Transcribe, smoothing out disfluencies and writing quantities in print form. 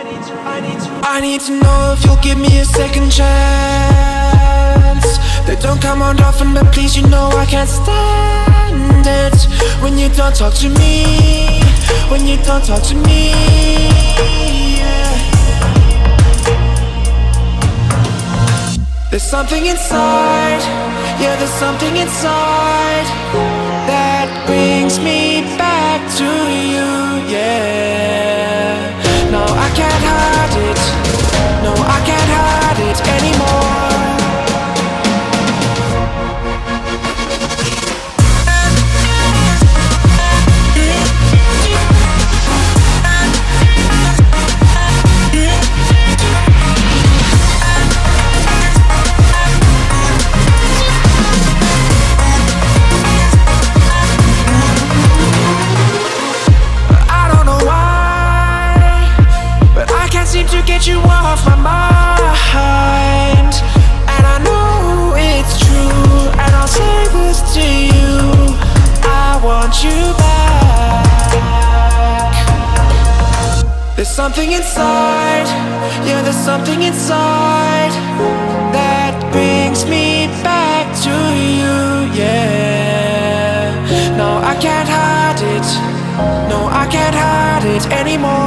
I need to know if you'll give me a second chance. They don't come around often, but please, you know I can't stand it when you don't talk to me, when you don't talk to me, yeah. There's something inside, yeah, there's something inside that brings me back to you, yeah. No, I can't hide it, no, I can't hide it anymore. To get you off my mind, and I know it's true, and I'll say this to you, I want you back. There's something inside, yeah, there's something inside that brings me back to you, yeah. No, I can't hide it, no, I can't hide it anymore.